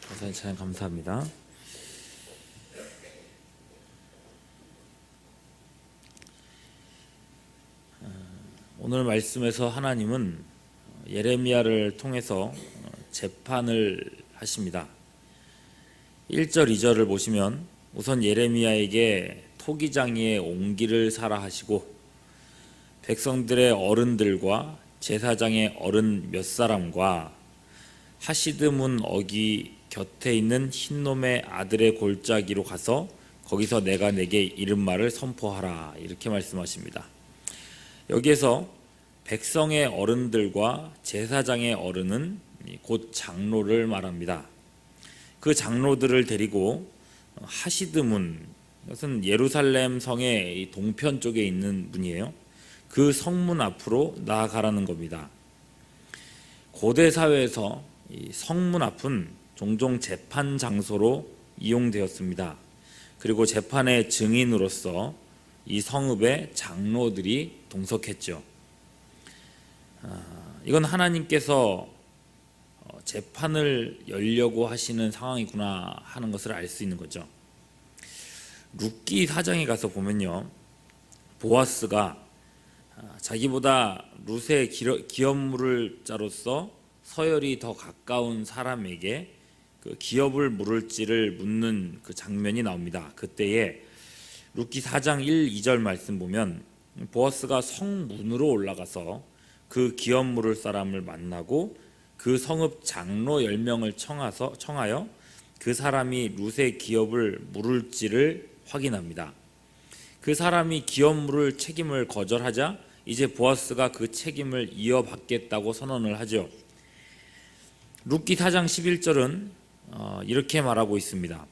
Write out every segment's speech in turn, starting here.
감사님 찬양 감사합니다. 오늘 말씀에서 하나님은 예레미야를 통해서 재판을 하십니다. 1절, 2절을 보시면 우선 예레미야에게 토기장이의 옹기를 사라 하시고 백성들의 어른들과 제사장의 어른 몇 사람과 하시드문 어기 곁에 있는 흰놈의 아들의 골짜기로 가서 거기서 내가 내게 이른 말을 선포하라, 이렇게 말씀하십니다. 여기에서 백성의 어른들과 제사장의 어른은 곧 장로를 말합니다. 그 장로들을 데리고 하시드문, 이것은 예루살렘 성의 동편 쪽에 있는 문이에요. 그 성문 앞으로 나아가라는 겁니다. 고대 사회에서 이 성문 앞은 종종 재판 장소로 이용되었습니다. 그리고 재판의 증인으로서 이 성읍에 장로들이 동석했죠. 이건 하나님께서 재판을 열려고 하시는 상황이구나 하는 것을 알 수 있는 거죠. 룻기 4장에 가서 보면요, 보아스가 자기보다 룻의 기업물을 자로서 서열이 더 가까운 사람에게 그 기업을 물을지를 묻는 그 장면이 나옵니다. 그때에 룻기 4장 1, 2절 말씀 보면 보아스가 성문으로 올라가서 그 기업 물을 사람을 만나고 그 성읍 장로 10명을 청하여 그 사람이 룻의 기업을 물을지를 확인합니다. 그 사람이 기업 물을 책임을 거절하자 이제 보아스가 그 책임을 이어받겠다고 선언을 하죠. 룻기 4장 11절은 이렇게 말하고 있습니다.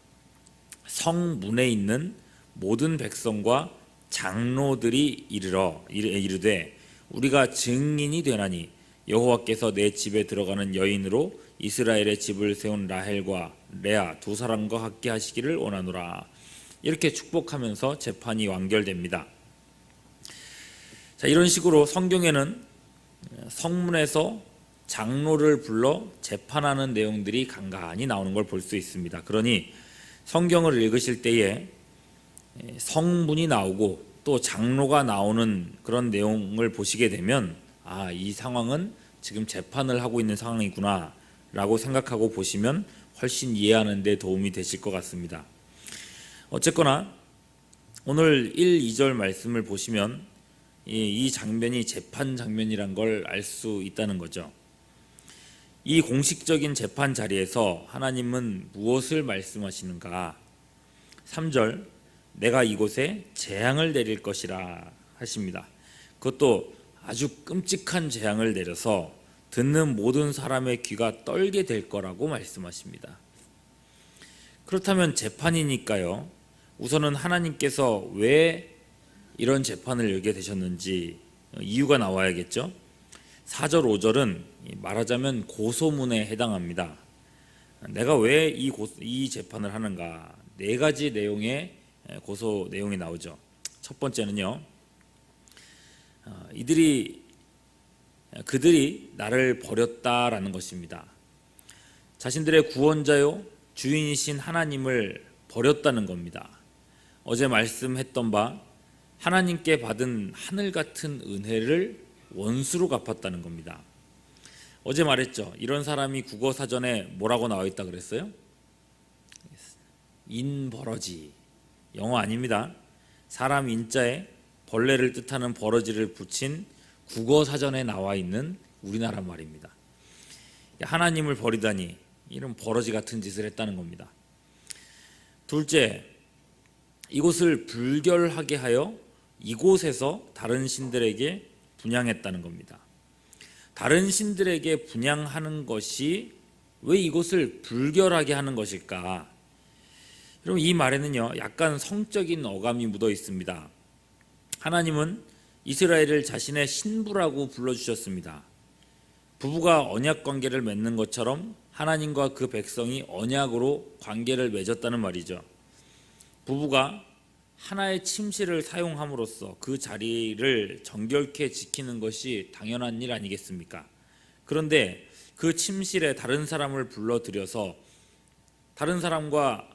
성문에 있는 모든 백성과 장로들이 이르되 우리가 증인이 되나니 여호와께서 내 집에 들어가는 여인으로 이스라엘의 집을 세운 라헬과 레아 두 사람과 함께 하시기를 원하노라, 이렇게 축복하면서 재판이 완결됩니다. 자, 이런 식으로 성경에는 성문에서 장로를 불러 재판하는 내용들이 간간히 나오는 걸 볼 수 있습니다. 그러니 성경을 읽으실 때에 성문이 나오고 또 장로가 나오는 그런 내용을 보시게 되면 이 상황은 지금 재판을 하고 있는 상황이구나 라고 생각하고 보시면 훨씬 이해하는 데 도움이 되실 것 같습니다. 어쨌거나 오늘 1, 2절 말씀을 보시면 이 장면이 재판 장면이란 걸 알 수 있다는 거죠. 이 공식적인 재판 자리에서 하나님은 무엇을 말씀하시는가? 3절, 내가 이곳에 재앙을 내릴 것이라 하십니다. 그것도 아주 끔찍한 재앙을 내려서 듣는 모든 사람의 귀가 떨게 될 거라고 말씀하십니다. 그렇다면 재판이니까요, 우선은 하나님께서 왜 이런 재판을 열게 되셨는지 이유가 나와야겠죠. 4절, 5절은 말하자면 고소문에 해당합니다. 내가 왜 이 재판을 하는가? 4가지 내용의 고소 내용이 나오죠. 첫 번째는요, 그들이 나를 버렸다라는 것입니다. 자신들의 구원자요 주인이신 하나님을 버렸다는 겁니다. 어제 말씀했던 바 하나님께 받은 하늘 같은 은혜를 원수로 갚았다는 겁니다. 어제 말했죠. 이런 사람이 국어사전에 뭐라고 나와 있다 그랬어요? 인버러지. 영어 아닙니다. 사람 인자에 벌레를 뜻하는 버러지를 붙인 국어사전에 나와 있는 우리나라 말입니다. 하나님을 버리다니 이런 버러지 같은 짓을 했다는 겁니다. 둘째, 이곳을 불결하게 하여 이곳에서 다른 신들에게 분향했다는 겁니다. 다른 신들에게 분향하는 것이 왜 이곳을 불결하게 하는 것일까? 여러분, 이 말에는요, 약간 성적인 어감이 묻어 있습니다. 하나님은 이스라엘을 자신의 신부라고 불러주셨습니다. 부부가 언약 관계를 맺는 것처럼 하나님과 그 백성이 언약으로 관계를 맺었다는 말이죠. 부부가 하나의 침실을 사용함으로써 그 자리를 정결케 지키는 것이 당연한 일 아니겠습니까? 그런데 그 침실에 다른 사람을 불러들여서 다른 사람과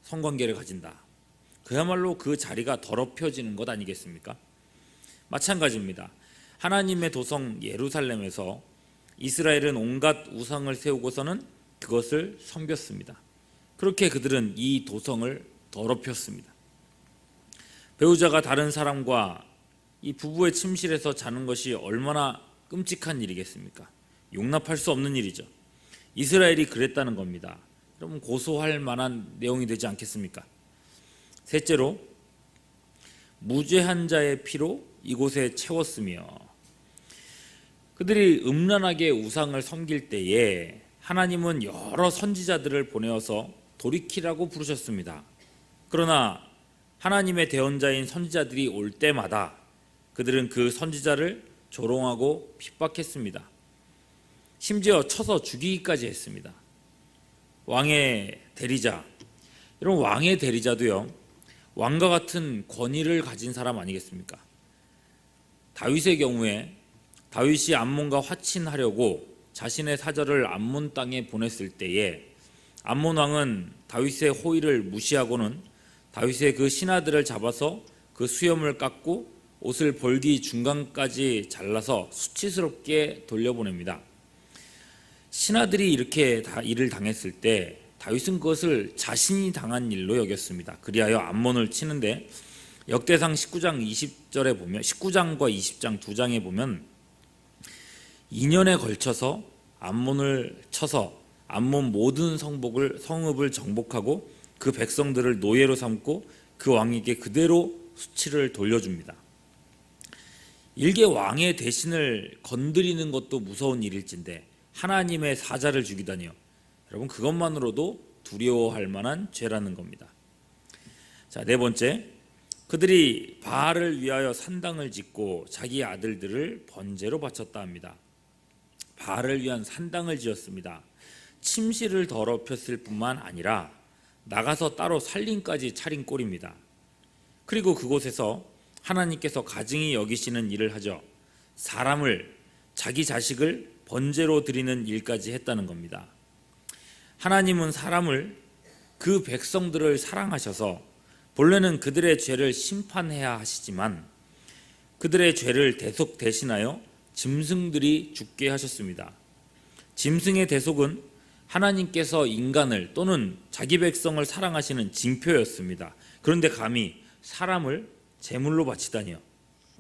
성관계를 가진다. 그야말로 그 자리가 더럽혀지는 것 아니겠습니까? 마찬가지입니다. 하나님의 도성 예루살렘에서 이스라엘은 온갖 우상을 세우고서는 그것을 섬겼습니다. 그렇게 그들은 이 도성을 더럽혔습니다. 배우자가 다른 사람과 이 부부의 침실에서 자는 것이 얼마나 끔찍한 일이겠습니까? 용납할 수 없는 일이죠. 이스라엘이 그랬다는 겁니다. 그럼 고소할 만한 내용이 되지 않겠습니까? 셋째로, 무죄한 자의 피로 이곳에 채웠으며, 그들이 음란하게 우상을 섬길 때에 하나님은 여러 선지자들을 보내어서 돌이키라고 부르셨습니다. 그러나 하나님의 대언자인 선지자들이 올 때마다 그들은 그 선지자를 조롱하고 핍박했습니다. 심지어 쳐서 죽이기까지 했습니다. 왕의 대리자, 이런 왕의 대리자도요, 왕과 같은 권위를 가진 사람 아니겠습니까? 다윗의 경우에 다윗이 암몬과 화친하려고 자신의 사절을 암몬 땅에 보냈을 때에 암몬 왕은 다윗의 호의를 무시하고는 다윗의 그 신하들을 잡아서 그 수염을 깎고 옷을 벌기 중간까지 잘라서 수치스럽게 돌려보냅니다. 신하들이 이렇게 일을 당했을 때 다윗은 그것을 자신이 당한 일로 여겼습니다. 그리하여 암몬을 치는데 역대상 19장 20절에 보면 19장과 20장 두 장에 보면 2년에 걸쳐서 암몬을 쳐서 암몬 모든 성읍을 정복하고 그 백성들을 노예로 삼고 그 왕에게 그대로 수치를 돌려줍니다. 일개 왕의 대신을 건드리는 것도 무서운 일일진데 하나님의 사자를 죽이다니요. 여러분, 그것만으로도 두려워할 만한 죄라는 겁니다. 자, 네 번째, 그들이 바알을 위하여 산당을 짓고 자기 아들들을 번제로 바쳤다 합니다. 바알을 위한 산당을 지었습니다. 침실을 더럽혔을 뿐만 아니라 나가서 따로 살림까지 차린 꼴입니다. 그리고 그곳에서 하나님께서 가증히 여기시는 일을 하죠. 사람을, 자기 자식을 번제로 드리는 일까지 했다는 겁니다. 하나님은 사람을, 그 백성들을 사랑하셔서 본래는 그들의 죄를 심판해야 하시지만 그들의 죄를 대신하여 짐승들이 죽게 하셨습니다. 짐승의 대속은 하나님께서 인간을 또는 자기 백성을 사랑하시는 징표였습니다. 그런데 감히 사람을 제물로 바치다니요.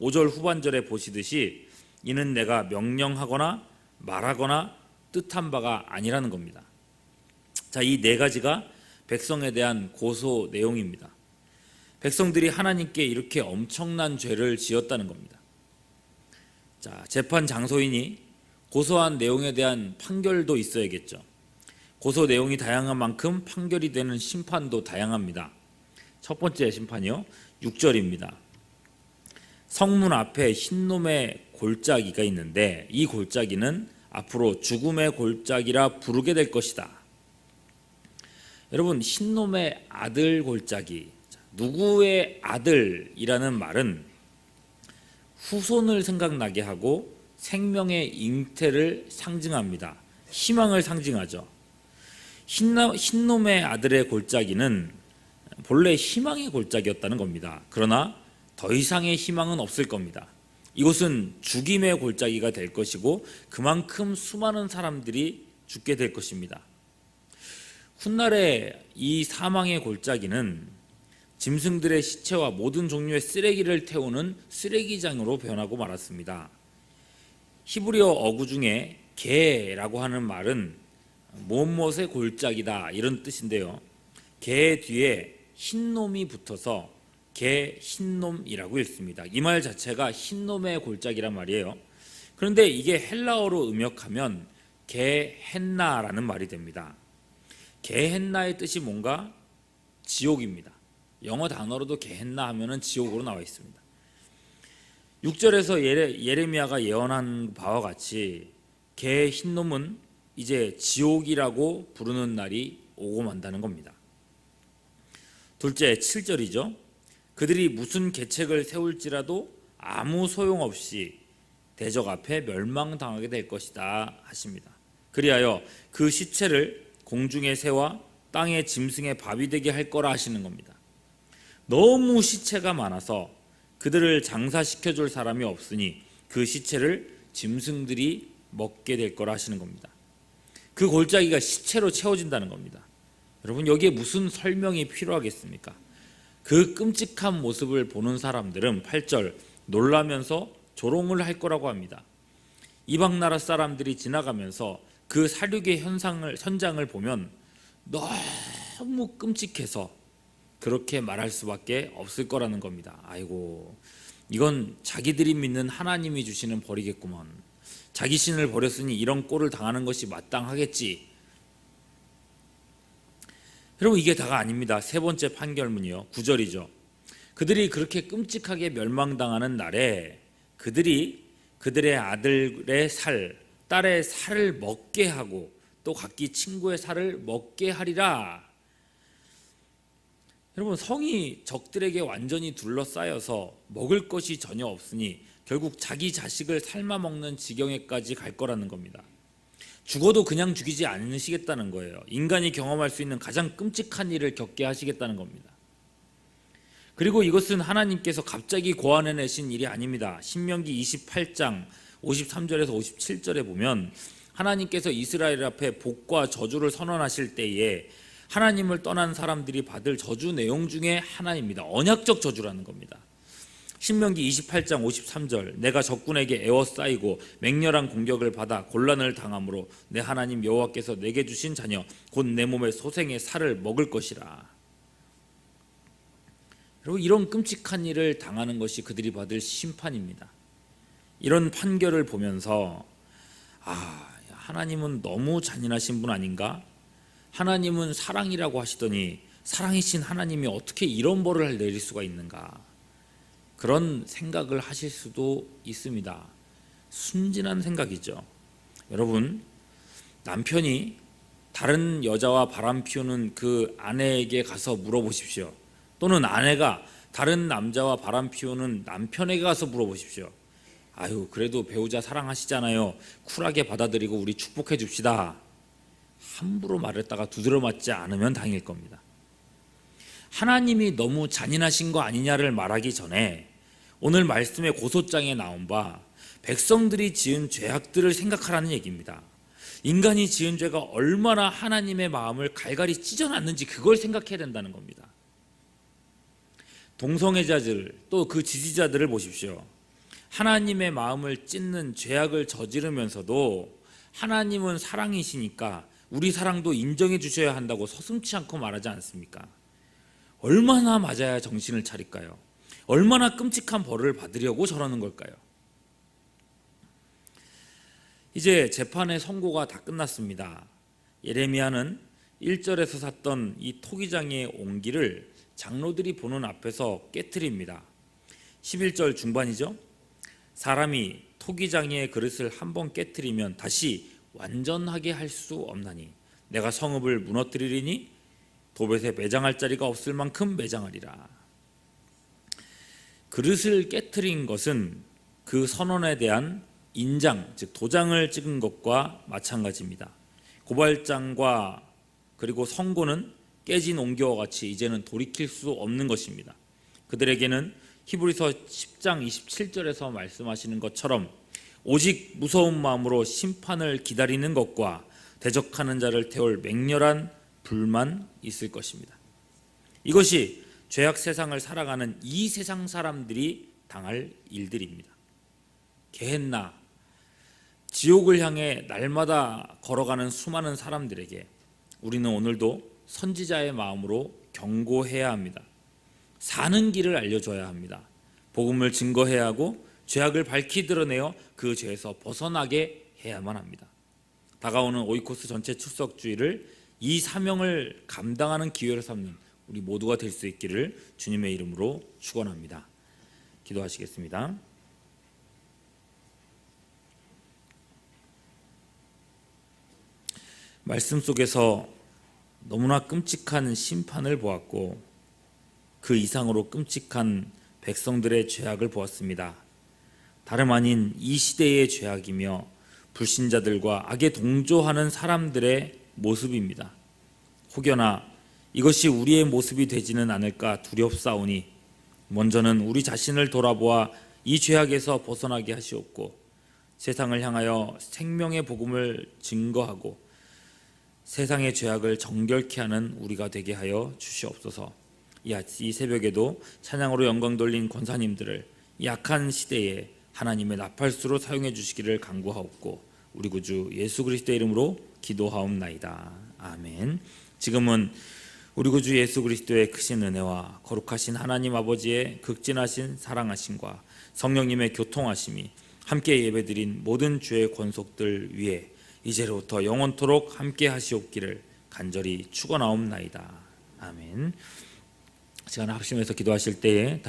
5절 후반절에 보시듯이 이는 내가 명령하거나 말하거나 뜻한 바가 아니라는 겁니다. 자, 이 네 가지가 백성에 대한 고소 내용입니다. 백성들이 하나님께 이렇게 엄청난 죄를 지었다는 겁니다. 자, 재판 장소인이 고소한 내용에 대한 판결도 있어야겠죠. 고소 내용이 다양한 만큼 판결이 되는 심판도 다양합니다. 첫 번째 심판이요, 6절입니다. 성문 앞에 흰놈의 골짜기가 있는데 이 골짜기는 앞으로 죽음의 골짜기라 부르게 될 것이다. 여러분, 흰놈의 아들 골짜기, 누구의 아들이라는 말은 후손을 생각나게 하고 생명의 잉태를 상징합니다. 희망을 상징하죠. 흰놈의 아들의 골짜기는 본래 희망의 골짜기였다는 겁니다. 그러나 더 이상의 희망은 없을 겁니다. 이곳은 죽임의 골짜기가 될 것이고 그만큼 수많은 사람들이 죽게 될 것입니다. 훗날에 이 사망의 골짜기는 짐승들의 시체와 모든 종류의 쓰레기를 태우는 쓰레기장으로 변하고 말았습니다. 히브리어 어구 중에 개라고 하는 말은 무엇의 골짜기다 이런 뜻인데요. 개 뒤에 흰놈이 붙어서 개 흰놈이라고 읽습니다. 이 말 자체가 흰놈의 골짜기란 말이에요. 그런데 이게 헬라어로 음역하면 게헨나라는 말이 됩니다. 게헨나의 뜻이 뭔가 지옥입니다. 영어 단어로도 게헨나 하면은 지옥으로 나와 있습니다. 6절에서 예레미야가 예언한 바와 같이 개 흰놈은 이제 지옥이라고 부르는 날이 오고 만다는 겁니다. 둘째, 7절이죠. 그들이 무슨 계책을 세울지라도 아무 소용없이 대적 앞에 멸망당하게 될 것이다 하십니다. 그리하여 그 시체를 공중의 새와 땅의 짐승의 밥이 되게 할 거라 하시는 겁니다. 너무 시체가 많아서 그들을 장사시켜 줄 사람이 없으니 그 시체를 짐승들이 먹게 될 거라 하시는 겁니다. 그 골짜기가 시체로 채워진다는 겁니다. 여러분, 여기에 무슨 설명이 필요하겠습니까? 그 끔찍한 모습을 보는 사람들은 8절 놀라면서 조롱을 할 거라고 합니다. 이방 나라 사람들이 지나가면서 그 살육의 현장을 보면 너무 끔찍해서 그렇게 말할 수밖에 없을 거라는 겁니다. 아이고, 이건 자기들이 믿는 하나님이 주시는 벌이겠구먼. 자기 신을 버렸으니 이런 꼴을 당하는 것이 마땅하겠지. 여러분, 이게 다가 아닙니다. 세 번째 판결문이요, 9절이죠. 그들이 그렇게 끔찍하게 멸망당하는 날에 그들이 그들의 아들의 살, 딸의 살을 먹게 하고 또 각기 친구의 살을 먹게 하리라. 여러분, 성이 적들에게 완전히 둘러싸여서 먹을 것이 전혀 없으니 결국 자기 자식을 삶아 먹는 지경에까지 갈 거라는 겁니다. 죽어도 그냥 죽이지 않으시겠다는 거예요. 인간이 경험할 수 있는 가장 끔찍한 일을 겪게 하시겠다는 겁니다. 그리고 이것은 하나님께서 갑자기 고안해내신 일이 아닙니다. 신명기 28장 53절에서 57절에 보면 하나님께서 이스라엘 앞에 복과 저주를 선언하실 때에 하나님을 떠난 사람들이 받을 저주 내용 중에 하나입니다. 언약적 저주라는 겁니다. 신명기 28장 53절 내가 적군에게 에워싸이고 맹렬한 공격을 받아 곤란을 당함으로 내 하나님 여호와께서 내게 주신 자녀 곧 내 몸의 소생의 살을 먹을 것이라. 그리고 이런 끔찍한 일을 당하는 것이 그들이 받을 심판입니다. 이런 판결을 보면서 하나님은 너무 잔인하신 분 아닌가? 하나님은 사랑이라고 하시더니 사랑이신 하나님이 어떻게 이런 벌을 내릴 수가 있는가? 그런 생각을 하실 수도 있습니다. 순진한 생각이죠. 여러분, 남편이 다른 여자와 바람 피우는 그 아내에게 가서 물어보십시오. 또는 아내가 다른 남자와 바람 피우는 남편에게 가서 물어보십시오. 아유, 그래도 배우자 사랑하시잖아요. 쿨하게 받아들이고 우리 축복해 줍시다. 함부로 말했다가 두드려 맞지 않으면 당일 겁니다. 하나님이 너무 잔인하신 거 아니냐를 말하기 전에 오늘 말씀의 고소장에 나온 바 백성들이 지은 죄악들을 생각하라는 얘기입니다. 인간이 지은 죄가 얼마나 하나님의 마음을 갈갈이 찢어놨는지 그걸 생각해야 된다는 겁니다. 동성애자들 또 그 지지자들을 보십시오. 하나님의 마음을 찢는 죄악을 저지르면서도 하나님은 사랑이시니까 우리 사랑도 인정해 주셔야 한다고 서슴지 않고 말하지 않습니까? 얼마나 맞아야 정신을 차릴까요? 얼마나 끔찍한 벌을 받으려고 저러는 걸까요? 이제 재판의 선고가 다 끝났습니다. 예레미야는 1절에서 샀던 이 토기장의 옹기를 장로들이 보는 앞에서 깨트립니다. 11절 중반이죠. 사람이 토기장의 그릇을 한번 깨트리면 다시 완전하게 할 수 없나니 내가 성읍을 무너뜨리리니 도벳에 매장할 자리가 없을 만큼 매장하리라. 그릇을 깨트린 것은 그 선언에 대한 인장, 즉 도장을 찍은 것과 마찬가지입니다. 고발장과 그리고 선고는 깨진 옹기와 같이 이제는 돌이킬 수 없는 것입니다. 그들에게는 히브리서 10장 27절에서 말씀하시는 것처럼 오직 무서운 마음으로 심판을 기다리는 것과 대적하는 자를 태울 맹렬한 불만 있을 것입니다. 이것이 죄악 세상을 살아가는 이 세상 사람들이 당할 일들입니다. 게헨나, 지옥을 향해 날마다 걸어가는 수많은 사람들에게 우리는 오늘도 선지자의 마음으로 경고해야 합니다. 사는 길을 알려줘야 합니다. 복음을 증거해야 하고 죄악을 밝히 드러내어 그 죄에서 벗어나게 해야만 합니다. 다가오는 오이코스 전체 출석주의를 이 사명을 감당하는 기회로 삼는 우리 모두가 될 수 있기를 주님의 이름으로 축원합니다. 기도하시겠습니다. 말씀 속에서 너무나 끔찍한 심판을 보았고 그 이상으로 끔찍한 백성들의 죄악을 보았습니다. 다름 아닌 이 시대의 죄악이며 불신자들과 악에 동조하는 사람들의 모습입니다. 혹여나 이것이 우리의 모습이 되지는 않을까 두렵사오니 먼저는 우리 자신을 돌아보아 이 죄악에서 벗어나게 하시옵고 세상을 향하여 생명의 복음을 증거하고 세상의 죄악을 정결케 하는 우리가 되게 하여 주시옵소서. 이 새벽에도 찬양으로 영광 돌린 권사님들을 약한 시대에 하나님의 나팔수로 사용해 주시기를 간구하옵고 우리 구주 예수 그리스도의 이름으로 기도하옵나이다. 아멘. 지금은 우리 구주 예수 그리스도의 크신 은혜와 거룩하신 하나님 아버지의 극진하신 사랑하심과 성령님의 교통하심이 함께 예배드린 모든 주의 권속들 위에 이제로부터 영원토록 함께 하시옵기를 간절히 축원하옵나이다. 아멘. 시간 합심해서 기도하실 때에